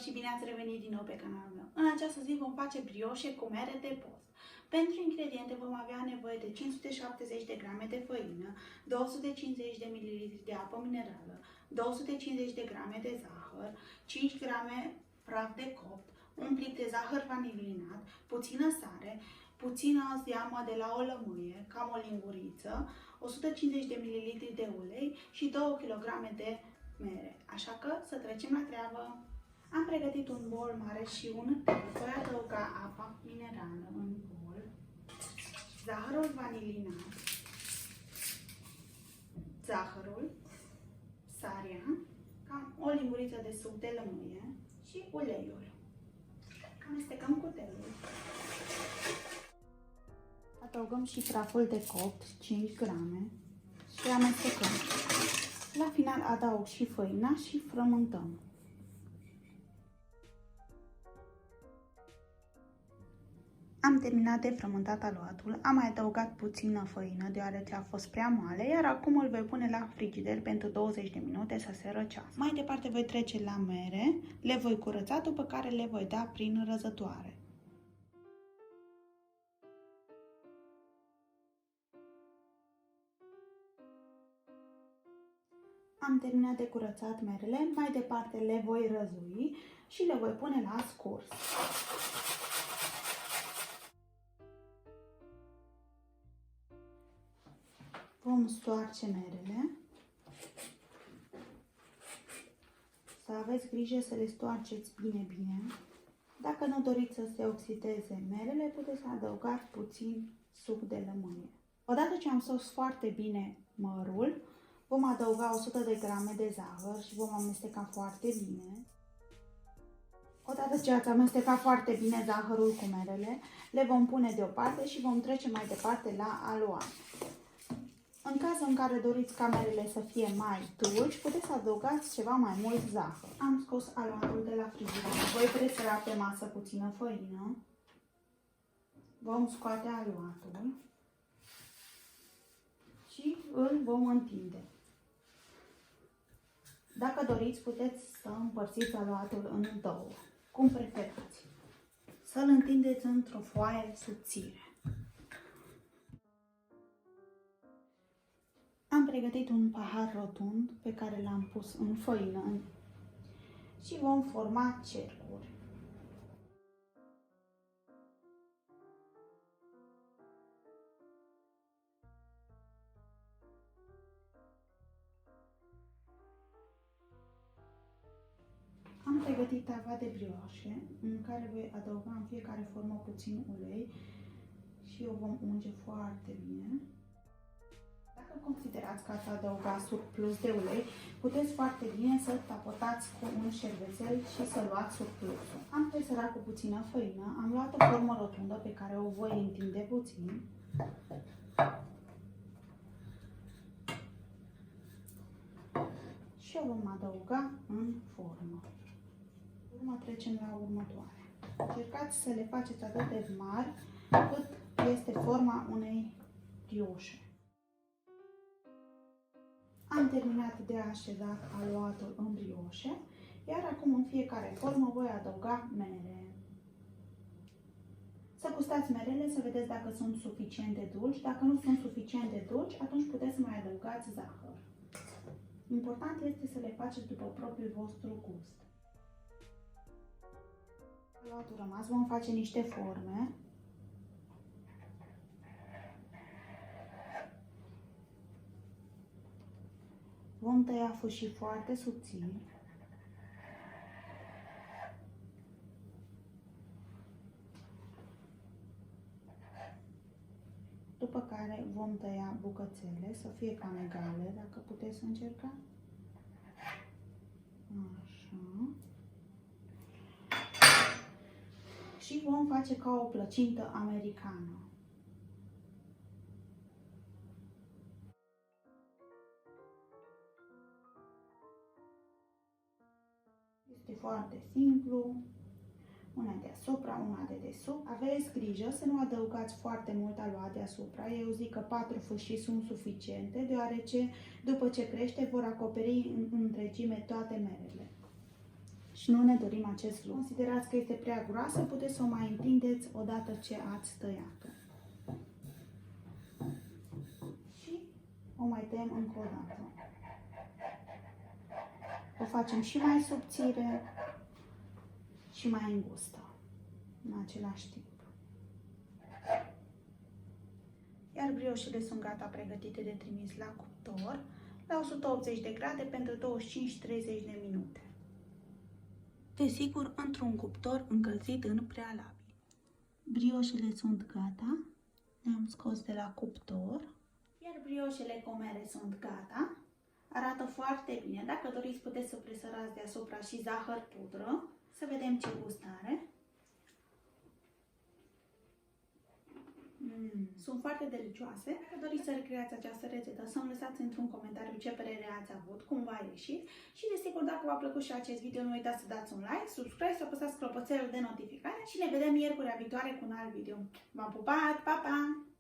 și bine ați revenit din nou pe canalul meu. În această zi vom face brioșe cu mere de post. Pentru ingrediente vom avea nevoie de 570 de grame de făină, 250 de ml de apă minerală, 250 de grame de zahăr, 5 grame praf de copt, un plic de zahăr vanilinat, puțină sare, puțină zeamă de la o lămâie, cam o linguriță, 150 de ml de ulei și 2 kg de mere. Așa că să trecem la treabă. Am pregătit un bol mare și un tău. Voi adăuga apa minerală în bol, zahărul vanilinat, zahărul, sarea, cam o linguriță de suc de lămâie și uleiul. Amestecăm cu uleiul. Adăugăm și praful de copt, 5 grame, și amestecăm. La final adaug și făina și frământăm. Am terminat de frământat aluatul, am mai adăugat puțină făină deoarece a fost prea moale, iar acum îl voi pune la frigider pentru 20 de minute să se răcească. Mai departe voi trece la mere, le voi curăța, după care le voi da prin răzătoare. Am terminat de curățat merele, mai departe le voi răzui și le voi pune la scurs. Vom stoarce merele. Să aveți grijă să le stoarceți bine. Dacă nu doriți să se oxideze merele, puteți adăuga puțin suc de lămâie. Odată ce am stors foarte bine mărul, vom adăuga 100 de grame de zahăr și vom amesteca foarte bine. Odată ce ați amestecat foarte bine zahărul cu merele, le vom pune deoparte și vom trece mai departe la aluat. În cazul în care doriți ca merele să fie mai dulci, puteți să adăugați ceva mai mult zahăr. Am scos aluatul de la frigider. Voi presăra pe masă puțină făină. Vom scoate aluatul și îl vom întinde. Dacă doriți, puteți să împărțiți aluatul în două, cum preferați. Să-l întindeți într-o foaie subțire. Am pregătit un pahar rotund pe care l-am pus în făină și vom forma cercuri. Am pregătit tava de brioșe în care voi adăuga în fiecare formă puțin ulei și o vom unge foarte bine. Dacă considerați că ați adăugat surplus de ulei, puteți foarte bine să tapotați cu un șervețel și să luați surplusul. Am presărat cu puțină făină, am luat o formă rotundă pe care o voi întinde puțin. Și o vom adăuga în formă. Acum trecem la următoare. Încercați să le faceți atât de mari cât este forma unei brioșe. Am terminat de așezat aluatul în brioșe, iar acum în fiecare formă voi adăuga mere. Să gustați merele, să vedeți dacă sunt suficient de dulci. Dacă nu sunt suficient de dulci, atunci puteți să mai adăugați zahăr. Important este să le faceți după propriul vostru gust. Aluatul rămas vom face niște forme. Vom tăia fâșii foarte subțiri. După care vom tăia bucățele să fie cam egale, dacă puteți încerca. Așa. Și vom face ca o plăcintă americană. Este foarte simplu, una deasupra, una de desubt. Aveți grijă să nu adăugați foarte mult aluat deasupra. Eu zic că 4 fâșii sunt suficiente, deoarece după ce crește vor acoperi în întregime toate merele. și nu ne dorim acest lucru. Considerați că este prea groasă, puteți să o mai întindeți odată ce ați tăiat-o. Și o mai tăiem încă o dată. O facem și mai subțire și mai îngustă în același timp. Iar brioșele sunt gata pregătite de trimis la cuptor la 180 de grade pentru 25-30 de minute. Desigur, într-un cuptor încălzit în prealabil. Brioșele sunt gata, le-am scos de la cuptor, iar brioșele comere sunt gata. Arată foarte bine. Dacă doriți, puteți să presărați deasupra și zahăr pudră. Să vedem ce gust are. Sunt foarte delicioase. Dacă doriți să recreați această rețetă, să-mi lăsați într-un comentariu ce părere ați avut, cum v-a ieșit și desigur dacă v-a plăcut și acest video, nu uitați să dați un like, subscribe, să apăsați clopoțelul de notificare și ne vedem miercurea viitoare cu un alt video. V-am pupat, pa, pa!